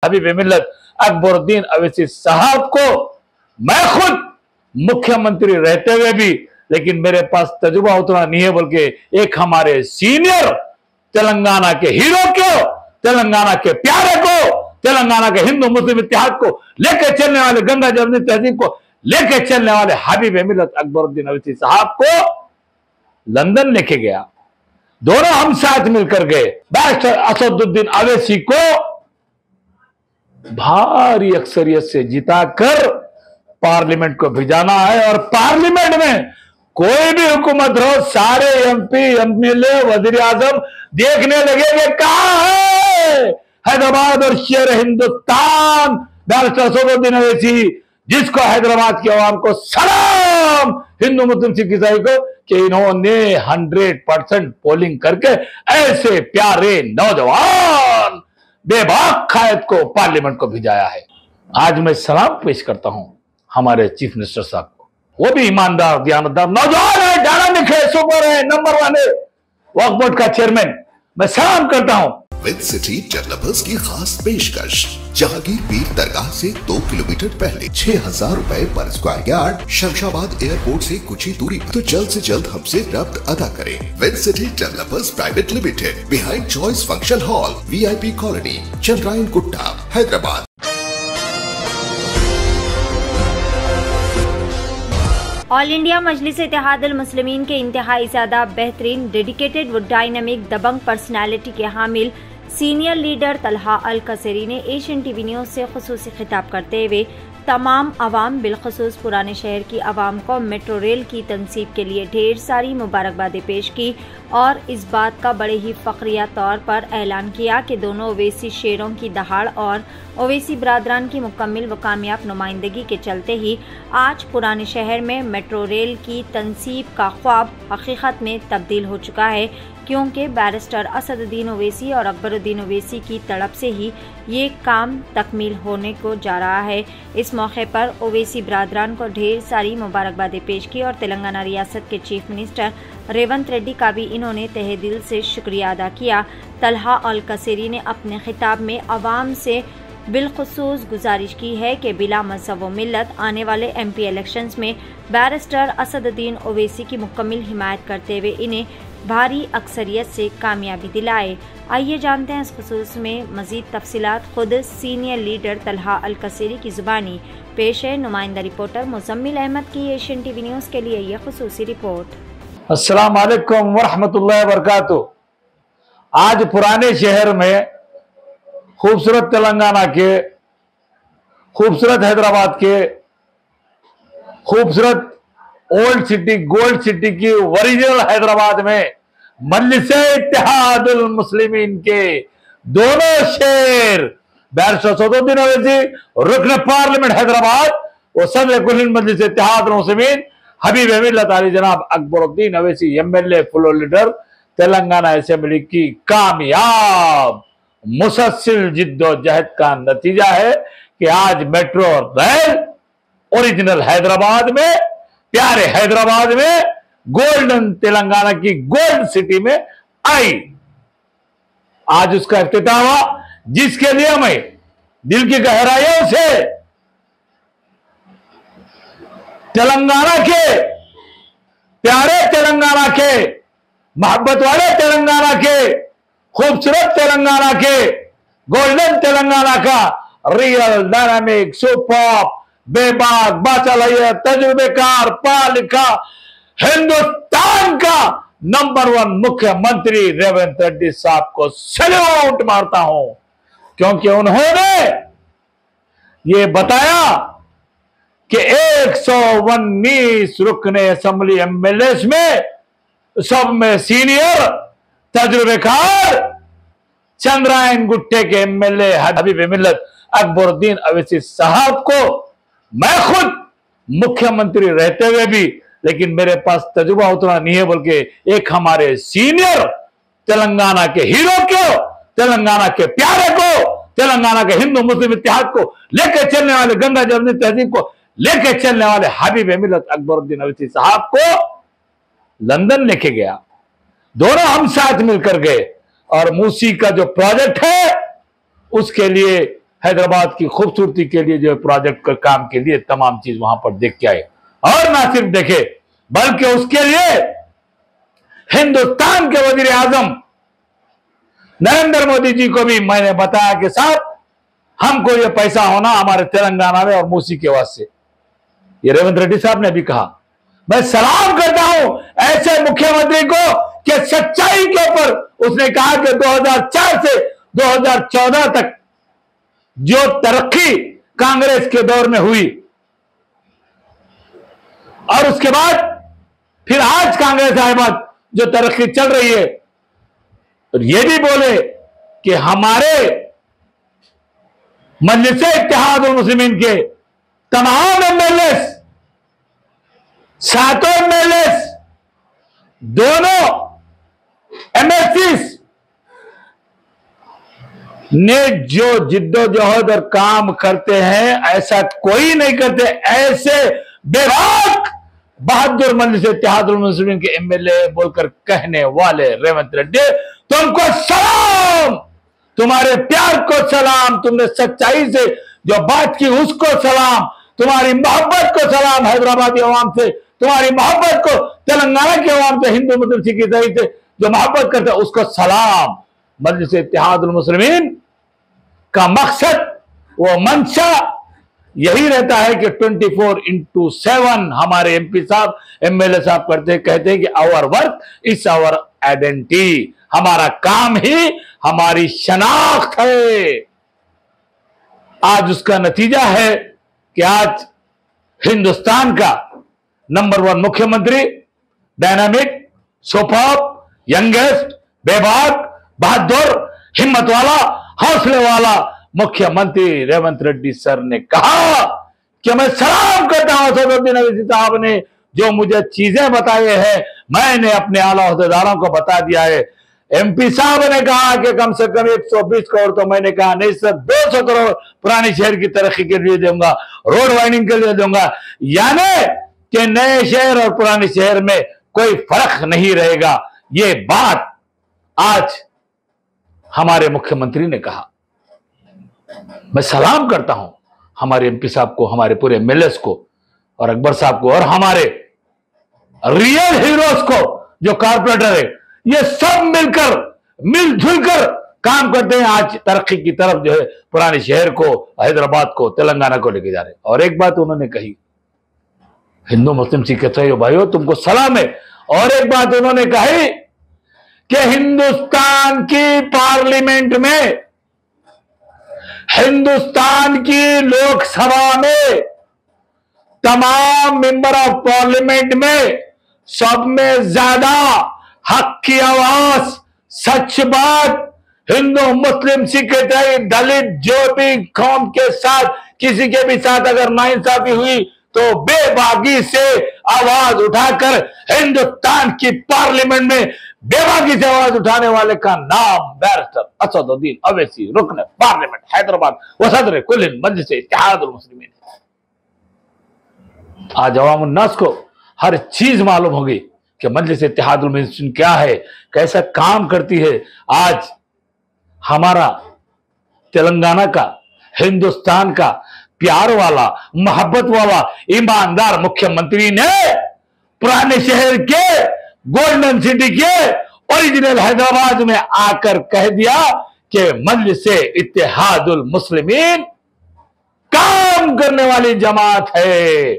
हबीब मिल्लत अकबरुद्दीन अवैसी साहब को मैं खुद मुख्यमंत्री रहते हुए भी, लेकिन मेरे पास तजुर्बा उतना नहीं है, बल्कि एक हमारे सीनियर तेलंगाना के हीरो को, तेलंगाना के प्यारे को, तेलंगाना के हिंदू मुस्लिम इत्तेहाद को लेकर चलने वाले, गंगा जमुनी तहजीब को लेकर चलने वाले हबीब मिल्लत अकबरुद्दीन अवैसी साहब को लंदन लेके गया। दोनों हम साथ मिलकर गए। बैरिस्टर असदुद्दीन अवैसी को भारी अक्सरियत से जिताकर पार्लियामेंट को भिजाना है, और पार्लियामेंट में कोई भी हुकूमत हो, सारे एमपी एमएलए वजीर आजम देखने लगेंगे कहां है हैदराबाद और शेर हिंदुस्तान बैरिस्टर असदुद्दीन अवैसी, जिसको हैदराबाद की आवाम को सलाम, हिंदू मुस्लिम सिख ईसाई को, कि इन्होंने 100% पोलिंग करके ऐसे प्यारे नौजवान बेबाक कायद को पार्लियामेंट को भिजाया है। आज मैं सलाम पेश करता हूं हमारे चीफ मिनिस्टर साहब को। वो भी ईमानदार दयानतदार नौजवान है, जाना लिखे, सुपर है, नंबर 1 है, वक्फ बोर्ड का चेयरमैन। मैं सलाम करता हूं। विनसिटी डेवलपर्स की खास पेशकश, जहांगीर पीर दरगाह से 2 किलोमीटर पहले 6000 रुपए पर स्क्वायर यार्ड, शमशाबाद एयरपोर्ट से कुछ ही दूरी, तो जल्द से जल्द हमसे रब्त अदा करें। Wincity developers private limited, behind choice function hall, VIP colony, Chandrayangutta, Hyderabad. All India Majlis Ittehadul Muslimeen के इंतहाई ज़्यादा बेहतरीन, डेडिकेटेड व डायनामिक दबंग पर्सनालिटी के हामिल सीनियर लीडर तलहा अल कसेरी ने एशियन टीवी न्यूज़ से खुसूसी खिताब करते हुए तमाम आवाम, बिलखसूस पुराने शहर की आवाम को मेट्रो रेल की तनसीब के लिए ढेर सारी मुबारकबादें पेश की, और इस बात का बड़े ही फख्रिया तौर पर ऐलान किया कि दोनों ओवैसी शेरों की दहाड़ और ओवैसी बरादरान की मुकम्मल व कामयाब नुमाइंदगी के चलते ही आज पुराने शहर में मेट्रो रेल की तनसीब का ख्वाब हकीकत में तब्दील हो चुका है, क्योंकि बैरिस्टर असदुद्दीन ओवैसी और अकबरुद्दीन ओवैसी की तड़प से ही ये काम तकमील होने को जा रहा है। इस मौके पर ओवैसी बरादरान को ढेर सारी मुबारकबादें पेश की, और तेलंगाना रियासत के चीफ मिनिस्टर रेवंत रेड्डी का भी इन्होंने तहे दिल से शुक्रिया अदा किया। तलहा अल कसेरी ने अपने खिताब में आवाम से बिलखसूस गुजारिश की है कि बिला मज़हब व मिल्लत आने वाले MP इलेक्शंस में बैरिस्टर असदुद्दीन ओवैसी की मुकम्मल हिमायत करते हुए इन्हें भारी अक्सरियत से कामयाबी दिलाए। आइए जानते हैं इस खुसूस में मजीद तफसीलात। खुद सीनियर लीडर तलहा अल कसेरी की जुबानी पेश है नुमाइंदा रिपोर्टर मुजम्मिल अहमद की एशियन टीवी न्यूज़ के लिए यह खुसूसी रिपोर्ट। अस्सलाम वालेकुम वरहमतुल्लाहि वबरकातुहू। आज पुराने शहर में खूबसूरत तेलंगाना के, खूबसूरत हैदराबाद के, खूबसूरत ओल्ड सिटी, गोल्ड सिटी की ओरिजिनल हैदराबाद में मजलिस इत्तेहादुल मुस्लिमीन के दोनों शेर बैरिस्टर असदुद्दीन ओवैसी, रुकन पार्लियामेंट हैदराबाद, और सदर कुल मजलिस इत्तेहादुल मुस्लिमीन हबीब मिल्लत अली जनाब Akbaruddin Owaisi MLA floor leader Telangana assembly की कामयाब मुसलसल जिद्दोजहद का नतीजा है कि आज मेट्रो रेल ओरिजिनल हैदराबाद में, प्यारे हैदराबाद में, गोल्डन तेलंगाना की गोल्ड सिटी में आई। आज उसका इफ्तिताह हुआ, जिसके लिए मैं दिल की गहराइयों से तेलंगाना के, प्यारे तेलंगाना के, मोहब्बत वाले तेलंगाना के, खूबसूरत तेलंगाना के, गोल्डन तेलंगाना का रियल डायनामिक सुपर बेबाक बाचालय तजुर्बेकार पढ़ा लिखा हिंदुस्तान का नंबर 1 मुख्यमंत्री रेवंत रेड्डी साहब को सैल्यूट मारता हूं, क्योंकि उन्होंने ये बताया कि 119 रुकने असेंबली MLAs में सब में सीनियर तजुर्बेकार चंद्रायन गुट्टे के MLA हबीब मिल्लत अकबरुद्दीन अवैसी साहब को मैं खुद मुख्यमंत्री रहते हुए भी, लेकिन मेरे पास तजुर्बा उतना नहीं है, बल्कि एक हमारे सीनियर तेलंगाना के हीरो को, तेलंगाना के प्यारे को, तेलंगाना के हिंदू मुस्लिम इत्तेहाद को लेकर चलने वाले, गंगा जमुनी तहजीब को लेकर चलने वाले हबीब मिल्लत अकबरुद्दीन अवैसी साहब को लंदन लेके गया। दोनों हम साथ मिलकर गए, और मूसी का जो प्रोजेक्ट है उसके लिए हैदराबाद की खूबसूरती के लिए, जो प्रोजेक्ट का काम के लिए तमाम चीज वहां पर देख के आए। और ना सिर्फ देखे बल्कि उसके लिए हिंदुस्तान के वजीर आजम नरेंद्र मोदी जी को भी मैंने बताया कि साहब हमको ये पैसा होना हमारे तेलंगाना में और मूसी के वास्ते। ये रेवंत रेड्डी साहब ने भी कहा। मैं सलाम करता हूं ऐसे मुख्यमंत्री को कि सच्चाई के ऊपर उसने कहा कि 2004 से 2014 तक जो तरक्की कांग्रेस के दौर में हुई और उसके बाद फिर आज कांग्रेस आए बाद जो तरक्की चल रही है, और ये भी बोले कि हमारे मजलिस-ए-इत्तेहादुल मुस्लिमीन के तमाम एमएलए, सातों एमएलए, दोनों एमएलसी ने जो जिद्दोजहद और काम करते हैं ऐसा कोई नहीं करते। ऐसे बेबाक बहादुर मजलिस-ए-इत्तेहादुल मुस्लिमीन के एमएलए बोलकर कहने वाले रेवंत रेड्डी, तुमको सलाम, तुम्हारे प्यार को सलाम, तुमने सच्चाई से जो बात की उसको सलाम, तुम्हारी मोहब्बत को सलाम हैदराबादी अवाम से, तुम्हारी मोहब्बत को तेलंगाना के अवाम से, हिंदू मुस्लिम सिख ईसाई से जो मोहब्बत करते हैं उसको सलाम। मजलिस-ए-इत्तेहादुल मुस्लिमीन का मकसद, वो मंशा यही रहता है कि 24/7 हमारे एमपी साहब एमएलए साहब कहते हैं कि our work is our identity, हमारा काम ही हमारी शनाख्त है। आज उसका नतीजा है कि आज हिंदुस्तान का नंबर 1 मुख्यमंत्री, डायनामिक, सुपर्ब, यंगेस्ट, बेबाक, बहादुर, हिम्मत वाला, हौसले वाला मुख्यमंत्री रेवंत रेड्डी सर ने कहा कि मैं सलाम करता हूं असदुद्दीन अवैसी साहब ने जो मुझे चीजें बताए हैं, मैंने अपने आला ओहदेदारों को बता दिया है। एमपी साहब ने कहा कि कम से कम 120 करोड़, तो मैंने कहा नहीं सर 200 करोड़ पुरानी शहर की तरक्की के लिए दूंगा, रोड वाइडिंग के लिए दूंगा, यानी कि नए शहर और पुराने शहर में कोई फर्क नहीं रहेगा। ये बात आज हमारे मुख्यमंत्री ने कहा। मैं सलाम करता हूं हमारे एमपी साहब को, हमारे पूरे एमएलए को और अकबर साहब को और हमारे रियल हीरोज को जो कारपोरेटर है, ये सब मिलकर मिलजुल कर काम करते हैं। आज तरक्की की तरफ जो है पुराने शहर को, हैदराबाद को, तेलंगाना को लेके जा रहे हैं। और एक बात उन्होंने कही, हिंदू मुस्लिम सिख ईसाई भाइयों तुमको सलाम है। और एक बात उन्होंने कही कि हिंदुस्तान की पार्लियामेंट में, हिंदुस्तान की लोकसभा में, तमाम मेंबर ऑफ पार्लियामेंट में सब में ज्यादा हक की आवाज, सच बात, हिंदू मुस्लिम सिख ईसाई दलित जो भी कौम के साथ किसी के भी साथ अगर नाइंसाफी हुई तो बेबाकी से आवाज उठाकर हिंदुस्तान की पार्लियामेंट में बेबाकी से आवाज उठाने वाले का नाम बैरिस्टर असदुद्दीन अवैसी, रुकन पार्लियामेंट हैदराबाद व सदर कुल मजलिस-ए-इत्तेहादुल मुस्लिमीन। आज अवाम उन्नास को हर चीज मालूम होगी कि मजलिस-ए-इत्तेहादुल मुस्लिमीन क्या है, कैसा काम करती है। आज हमारा तेलंगाना का, हिंदुस्तान का प्यार वाला, मोहब्बत वाला, ईमानदार मुख्यमंत्री ने पुराने शहर के, गोल्डन सिटी के, ओरिजिनल हैदराबाद में आकर कह दिया कि मजलिस-ए-इत्तेहादुल मुस्लिमीन काम करने वाली जमात है,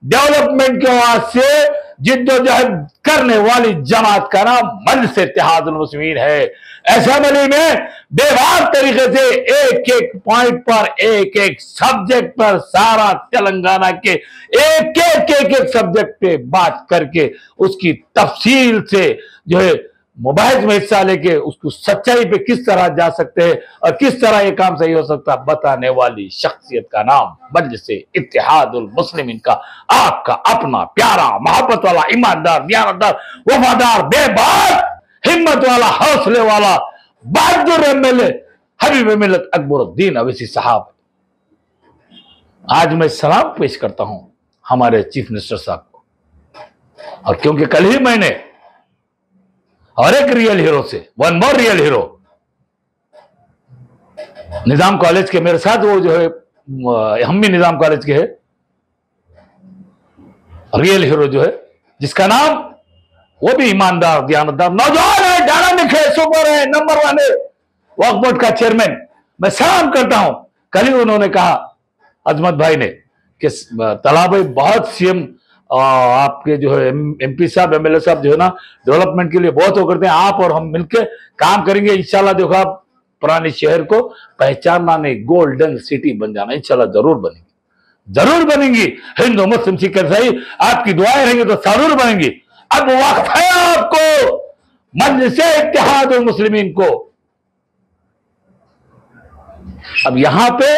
डेवलपमेंट के वास्ते जिद्दोजहद करने वाली जमात का नाम मजलिस-ए-इत्तेहादुल मुस्लिमीन है। असेंबली में बेबाक तरीके से एक एक पॉइंट पर, एक एक सब्जेक्ट पर, सारा तेलंगाना के एक सब्जेक्ट पे बात करके उसकी तफसील से जो है मुबाहिस में हिस्सा लेके उसको सच्चाई पे किस तरह जा सकते हैं और किस तरह ये काम सही हो सकता है बताने वाली शख्सियत का नाम मजलिस-ए-इत्तेहादुल मुस्लिमीन का आपका अपना प्यारा, मोहब्बत वाला, ईमानदार, दयानतदार, वफादार, बेबाक, हिम्मत वाला, हौसले वाला, बहादुर एमएलए हबीब मिल्लत अकबरुद्दीन अवैसी साहब। आज मैं सलाम पेश करता हूं हमारे चीफ मिनिस्टर साहब को, और क्योंकि कल ही मैंने और एक रियल हीरो से, वन मोर रियल हीरो, निजाम कॉलेज के मेरे साथ वो जो है, हम भी निजाम कॉलेज के है, रियल हीरो जो है, जिसका नाम, वो भी ईमानदार दयानतदार नौजवान है, डायनामिक है, सुपर है, नंबर 1 है, वक्फ बोर्ड का चेयरमैन, मैं सलाम करता हूं। कल ही उन्होंने कहा अजमत भाई ने कि तलहा भाई बहुत सीएम आपके जो है एमपी साहब एमएलए साहब जो है ना डेवलपमेंट के लिए बहुत वो करते हैं, आप और हम मिलकर काम करेंगे इंशाल्लाह। देखो आप पुराने शहर को पहचानना नहीं, गोल्डन सिटी बन जाना, इंशाल्लाह जरूर बनेगी, जरूर बनेंगी। हिंदू मुस्लिम सिख ईसाई आपकी दुआएं रहेंगी तो जरूर बनेंगी। अब वक्त है आपको मजलिस इत्तेहादुल मुस्लिमीन को, अब यहां पे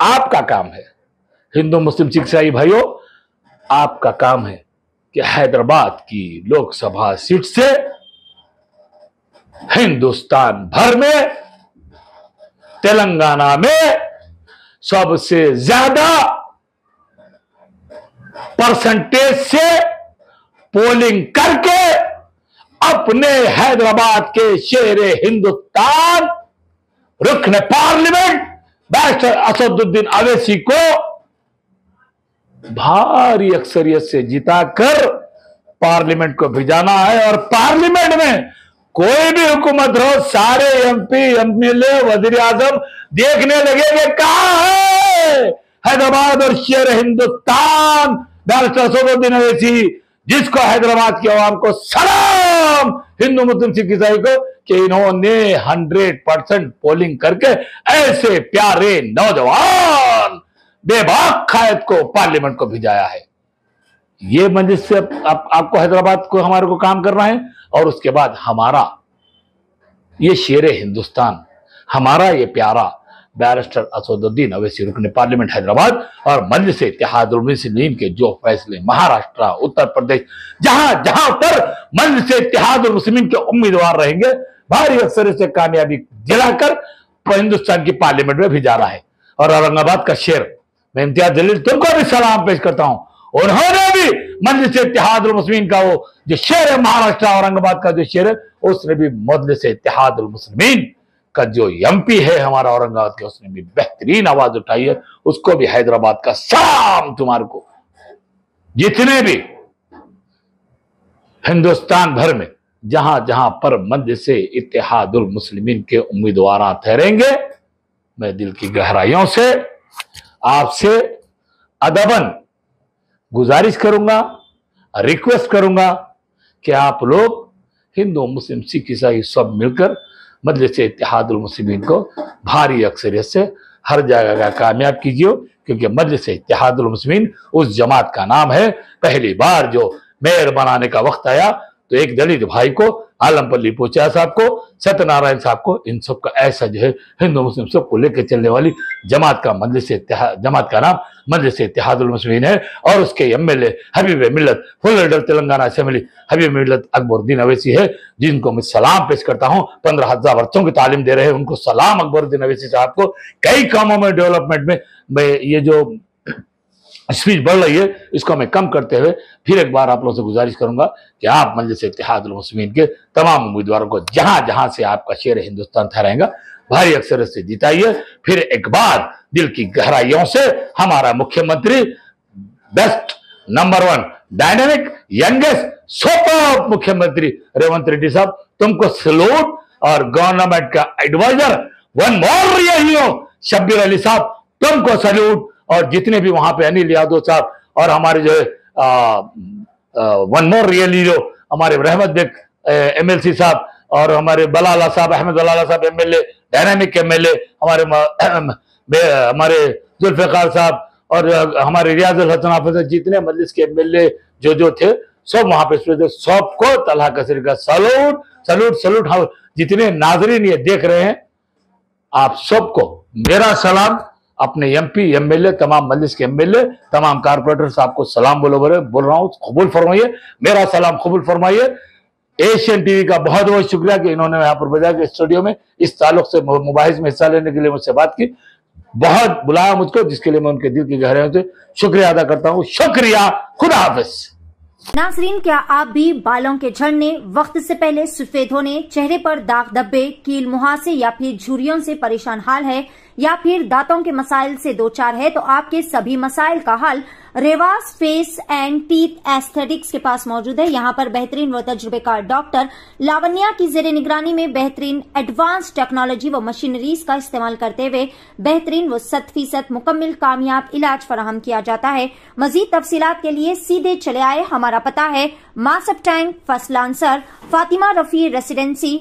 आपका काम है, हिंदू मुस्लिम सिख ईसाई भाइयों, आपका काम है कि हैदराबाद की लोकसभा सीट से हिंदुस्तान भर में, तेलंगाना में सबसे ज्यादा परसेंटेज से पोलिंग करके अपने हैदराबाद के शेरे हिंदुस्तान रुकन पार्लियामेंट बैरिस्टर असदुद्दीन अवैसी को भारी अक्सरियत से जिताकर पार्लियामेंट को भिजाना है। और पार्लियामेंट में कोई भी हुकूमत रहो, सारे एमपी एमएलए वजीर आजम देखने लगेंगे कहां है हैदराबाद और शेर हिंदुस्तान बैरिस्टर असदुद्दीन अवैसी, जिसको हैदराबाद की आवाम को सलाम, हिंदू मुस्लिम सिख ईसाई को, कि इन्होंने 100% पोलिंग करके ऐसे प्यारे नौजवान बेबाक कायद को पार्लियामेंट को भिजाया है। ये मजलिस से आपको हैदराबाद को हमारे को काम करना है। और उसके बाद हमारा ये शेरे हिंदुस्तान, हमारा ये प्यारा बैरिस्टर असदुद्दीन अवैसी रुकन पार्लियामेंट हैदराबाद और मजलिस इत्तेहादुल मुस्लिमीन के जो फैसले महाराष्ट्र, उत्तर प्रदेश, जहां जहां पर मजलिस इत्तेहादुल मुस्लिमीन के उम्मीदवार रहेंगे, भारी अक्सरियत से कामयाबी दिलाकर हिंदुस्तान की पार्लियामेंट में भिजा रहा है। और औरंगाबाद का शेर, मैं इम्तियाज जलील तुमको भी सलाम पेश करता हूं, उन्होंने भी मजलिस इत्तेहादुल मुस्लिमीन का वो जो शेर है, महाराष्ट्र औरंगाबाद का जो शेर है, उसने भी मजलिस इत्तेहादुल मुस्लिमीन का जो एमपी है हमारा औरंगाबाद के, उसने भी बेहतरीन आवाज उठाई है। उसको भी हैदराबाद का सलाम तुम्हारे को। जितने भी हिंदुस्तान भर में जहां जहां पर मजलिस इत्तेहादुल मुस्लिमीन के उम्मीदवार ठहरेंगे, मैं दिल की गहराइयों से आपसे अदबन गुजारिश करूंगा, रिक्वेस्ट करूंगा कि आप लोग हिंदू मुस्लिम सिख ईसाई सब मिलकर मजलिस इत्तेहादुल मुस्लिमीन को भारी अक्सरियत से हर जगह का कामयाब कीजिए, क्योंकि मजलिस इत्तेहादुल मुस्लिमीन उस जमात का नाम है। पहली बार जो मेयर बनाने का वक्त आया तो एक दलित भाई को, आलमपल्ली पोचा साहब को, सत्यनारायण साहब को, इन सब का ऐसा जो है हिंदू मुस्लिम सबको लेकर चलने वाली जमात का जमात का नाम मजलिस इत्तेहादुल मुस्लिमीन है। और उसके एमएलए हबीब मिल्लत, फुल लीडर तेलंगाना असेंबली हबीब मिल्लत अकबरुद्दीन अवैसी है, जिनको मैं सलाम पेश करता हूं। 15,000 बच्चों की तालीम दे रहे हैं, उनको सलाम अकबरुद्दीन अवैसी साहब को। कई कामों में डेवलपमेंट में ये जो स्पीच बढ़ रही है, इसको मैं कम करते हुए फिर एक बार आप लोगों से गुजारिश करूंगा कि आप मजलिस इत्तेहादुल मुस्लिमीन के तमाम उम्मीदवारों को जहां जहां से आपका शेर हिंदुस्तान ठहराएगा, भारी अक्सरियत से जिताइए। फिर एक बार दिल की गहराइयों से हमारा मुख्यमंत्री, best, number 1, dynamic, youngest, super मुख्यमंत्री रेवंत रेड्डी साहब, तुमको सैल्यूट। और गवर्नमेंट का adviser one more real Shabbir Ali साहब, तुमको सैल्यूट। और जितने भी वहां पे अनिल यादव साहब और हमारे जो है वन मोर रियल हीरो हमारे रहमत बेग एमएलसी साहब और हमारे बलाला साहब, अहमद बलाला साहब एमएलए, डायनामिक एमएलए, हमारे जुल्फिकार साहब और हमारे रियाजुल हसन हाफिज, जितने मजलिस के एमएलए जो थे सब वहां पे, सबको तलहा कसरी का सैल्यूट सैल्यूट सैल्यूट। हाँ, जितने नाजरीन ये देख रहे हैं, आप सबको मेरा सलाम, अपने एमपी एमएलए, तमाम मजलिस के एमएलए, तमाम कारपोरेटर्स, आपको सलाम बोल रहा हूं, कबूल फरमाइए, मेरा सलाम कबूल फरमाइए। एशियन टीवी का बहुत बहुत शुक्रिया कि इन्होंने यहाँ पर बजा के स्टूडियो में इस ताल्लुक से मुबाहिस में हिस्सा लेने के लिए मुझसे बात की, बहुत बुलाया मुझको, जिसके लिए मैं उनके दिल की गहराइयों से शुक्रिया अदा करता हूँ। शुक्रिया, खुदा हाफिज। नाज़रीन, क्या आप भी बालों के झड़ने, वक्त से पहले सफेद होने, चेहरे पर दाग धब्बे, कील मुहासे या फिर झुर्रियों से परेशान हाल है या फिर दांतों के मसाइल से दो चार है तो आपके सभी मसाइल का हल Revas face and teeth aesthetics के पास मौजूद है। यहाँ पर बेहतरीन व तजुर्बेकार डॉक्टर लावण्या की जेर निगरानी में बेहतरीन एडवांस टेक्नोलॉजी व मशीनरीज का इस्तेमाल करते हुए बेहतरीन व 100% मुकम्मल कामयाब इलाज फराहम किया जाता है। मजीद तफसीलात के लिए सीधे चले आए। हमारा पता है Masab tank, first lancer, Fatima Rafi residency,